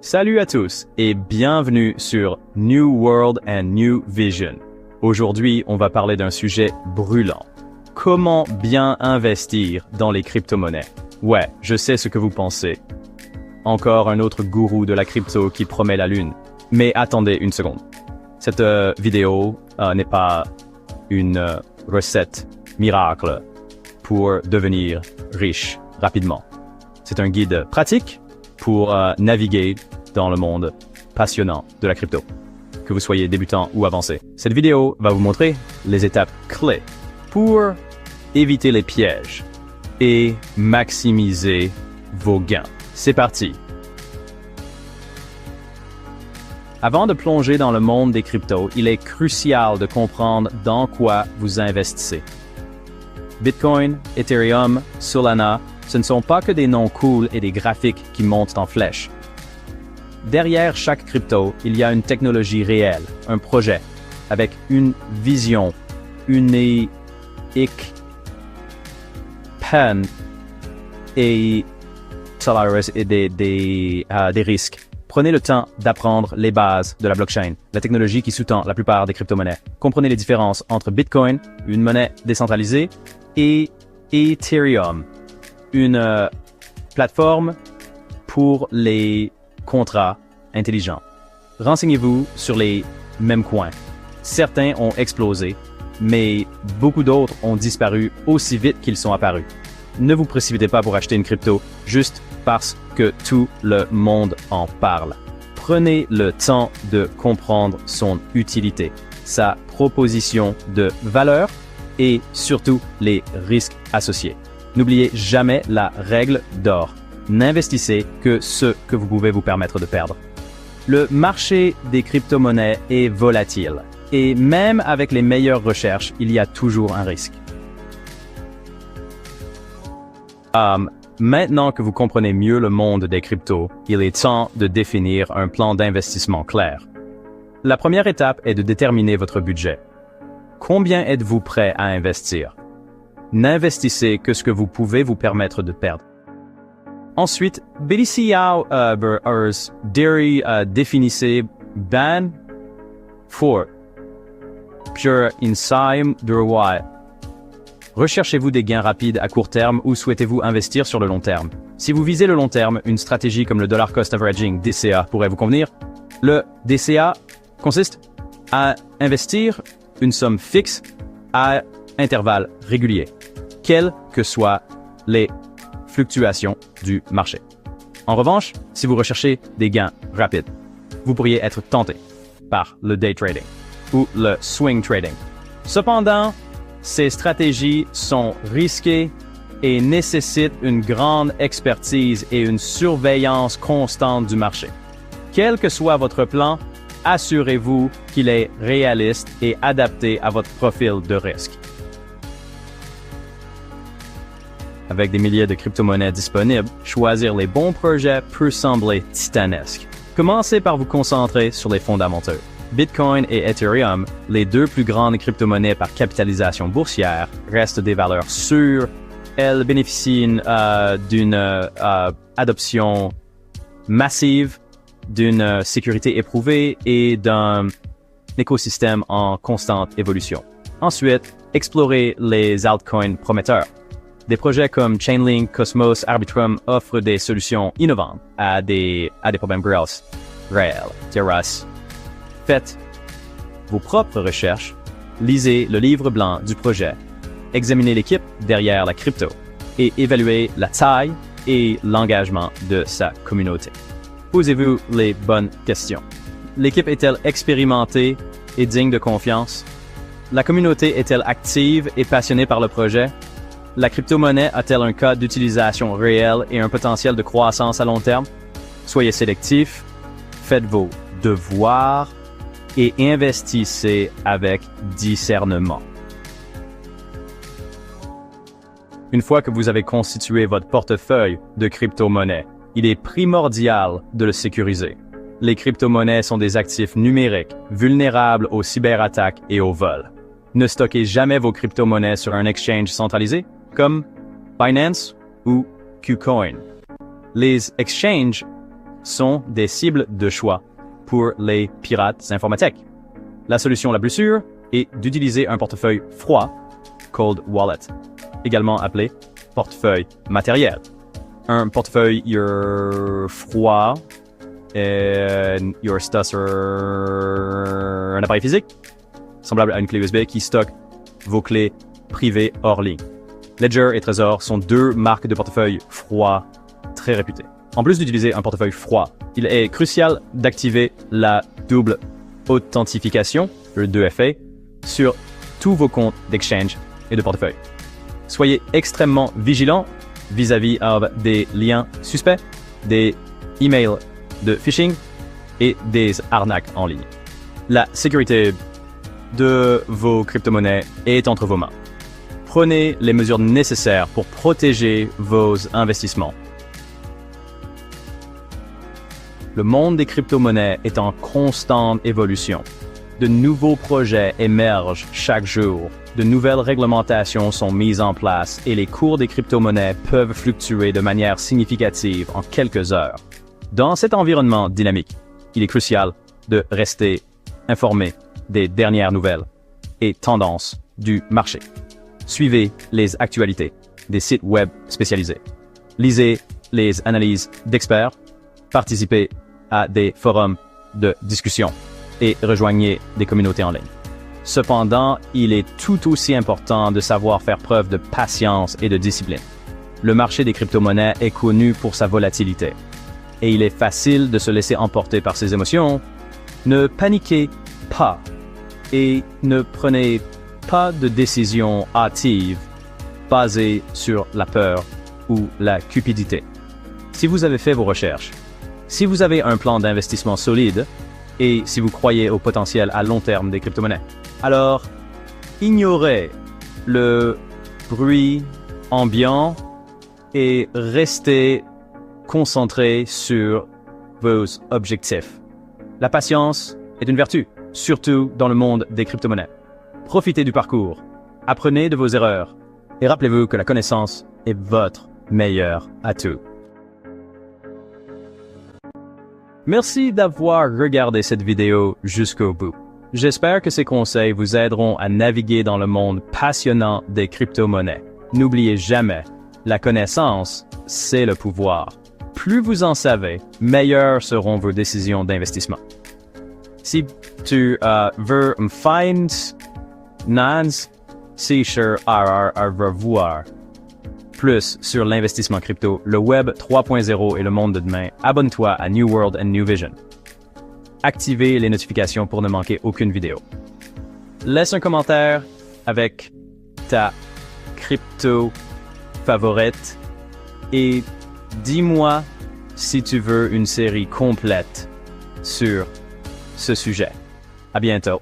Salut à tous et bienvenue sur New World and New Vision. Aujourd'hui, on va parler d'un sujet brûlant. Comment bien investir dans les crypto-monnaies? Ouais, je sais ce que vous pensez. Encore un autre gourou de la crypto qui promet la lune. Mais attendez une seconde. Cette vidéo n'est pas une recette miracle pour devenir riche rapidement. C'est un guide pratique pour naviguer dans le monde passionnant de la crypto, que vous soyez débutant ou avancé. Cette vidéo va vous montrer les étapes clés pour éviter les pièges et maximiser vos gains. C'est parti! Avant de plonger dans le monde des cryptos, il est crucial de comprendre dans quoi vous investissez. Bitcoin, Ethereum, Solana, ce ne sont pas que des noms cool et des graphiques qui montent en flèche. Derrière chaque crypto, il y a une technologie réelle, un projet, avec une vision, unique, peine et des risques. Prenez le temps d'apprendre les bases de la blockchain, la technologie qui sous-tend la plupart des crypto-monnaies. Comprenez les différences entre Bitcoin, une monnaie décentralisée, et Ethereum, une plateforme pour les contrats intelligents. Renseignez-vous sur les mêmes coins. Certains ont explosé, mais beaucoup d'autres ont disparu aussi vite qu'ils sont apparus. Ne vous précipitez pas pour acheter une crypto juste parce que tout le monde en parle. Prenez le temps de comprendre son utilité, sa proposition de valeur et surtout les risques associés. N'oubliez jamais la règle d'or. N'investissez que ce que vous pouvez vous permettre de perdre. Le marché des crypto-monnaies est volatile et même avec les meilleures recherches, il y a toujours un risque. Maintenant que vous comprenez mieux le monde des cryptos, il est temps de définir un plan d'investissement clair. La première étape est de déterminer votre budget. Combien êtes-vous prêt à investir? N'investissez que ce que vous pouvez vous permettre de perdre. Ensuite, définissez ban for pure insight de roi. Recherchez-vous des gains rapides à court terme ou souhaitez-vous investir sur le long terme? Si vous visez le long terme, une stratégie comme le Dollar Cost Averaging DCA pourrait vous convenir. Le DCA consiste à investir une somme fixe à intervalles réguliers, quelles que soient les fluctuations du marché. En revanche, si vous recherchez des gains rapides, vous pourriez être tenté par le day trading ou le swing trading. Cependant, ces stratégies sont risquées et nécessitent une grande expertise et une surveillance constante du marché. Quel que soit votre plan, assurez-vous qu'il est réaliste et adapté à votre profil de risque. Avec des milliers de crypto-monnaies disponibles, choisir les bons projets peut sembler titanesque. Commencez par vous concentrer sur les fondamentaux. Bitcoin et Ethereum, les deux plus grandes crypto-monnaies par capitalisation boursière, restent des valeurs sûres. Elles bénéficient d'une adoption massive, d'une sécurité éprouvée et d'un écosystème en constante évolution. Ensuite, explorez les altcoins prometteurs. Des projets comme Chainlink, Cosmos, Arbitrum offrent des solutions innovantes à des problèmes réels. Faites vos propres recherches, lisez le livre blanc du projet, examinez l'équipe derrière la crypto et évaluez la taille et l'engagement de sa communauté. Posez-vous les bonnes questions. L'équipe est-elle expérimentée et digne de confiance? La communauté est-elle active et passionnée par le projet? La crypto-monnaie a-t-elle un cas d'utilisation réel et un potentiel de croissance à long terme? Soyez sélectifs, faites vos devoirs et investissez avec discernement. Une fois que vous avez constitué votre portefeuille de crypto-monnaies, il est primordial de le sécuriser. Les crypto-monnaies sont des actifs numériques, vulnérables aux cyberattaques et au vol. Ne stockez jamais vos crypto-monnaies sur un exchange centralisé, comme Binance ou KuCoin. Les exchanges sont des cibles de choix pour les pirates informatiques. La solution la plus sûre est d'utiliser un portefeuille froid, cold wallet, également appelé portefeuille matériel. Un portefeuille froid está sur un appareil physique, semblable à une clé USB qui stocke vos clés privées hors ligne. Ledger et Trezor sont deux marques de portefeuille froid très réputées. En plus d'utiliser un portefeuille froid, il est crucial d'activer la double authentification, le 2FA, sur tous vos comptes d'exchange et de portefeuille. Soyez extrêmement vigilant vis-à-vis des liens suspects, des emails de phishing et des arnaques en ligne. La sécurité de vos crypto-monnaies est entre vos mains. Prenez les mesures nécessaires pour protéger vos investissements. Le monde des crypto-monnaies est en constante évolution. De nouveaux projets émergent chaque jour. De nouvelles réglementations sont mises en place et les cours des crypto-monnaies peuvent fluctuer de manière significative en quelques heures. Dans cet environnement dynamique, il est crucial de rester informé des dernières nouvelles et tendances du marché. Suivez les actualités des sites web spécialisés. Lisez les analyses d'experts. Participez à des forums de discussion et rejoignez des communautés en ligne. Cependant, il est tout aussi important de savoir faire preuve de patience et de discipline. Le marché des crypto-monnaies est connu pour sa volatilité et il est facile de se laisser emporter par ses émotions. Ne paniquez pas et ne prenez pas de décisions hâtives basées sur la peur ou la cupidité. Si vous avez fait vos recherches, si vous avez un plan d'investissement solide et si vous croyez au potentiel à long terme des crypto-monnaies, alors ignorez le bruit ambiant et restez concentré sur vos objectifs. La patience est une vertu, surtout dans le monde des crypto-monnaies. Profitez du parcours, apprenez de vos erreurs et rappelez-vous que la connaissance est votre meilleur atout. Merci d'avoir regardé cette vidéo jusqu'au bout. J'espère que ces conseils vous aideront à naviguer dans le monde passionnant des crypto-monnaies. N'oubliez jamais, la connaissance, c'est le pouvoir. Plus vous en savez, meilleures seront vos décisions d'investissement. Si tu veux me find Nans, c'est sûr à revoir. Plus sur l'investissement crypto, le Web 3.0 et le monde de demain, abonne-toi à New World and New Vision. Activez les notifications pour ne manquer aucune vidéo. Laisse un commentaire avec ta crypto favorite et dis-moi si tu veux une série complète sur ce sujet. À bientôt.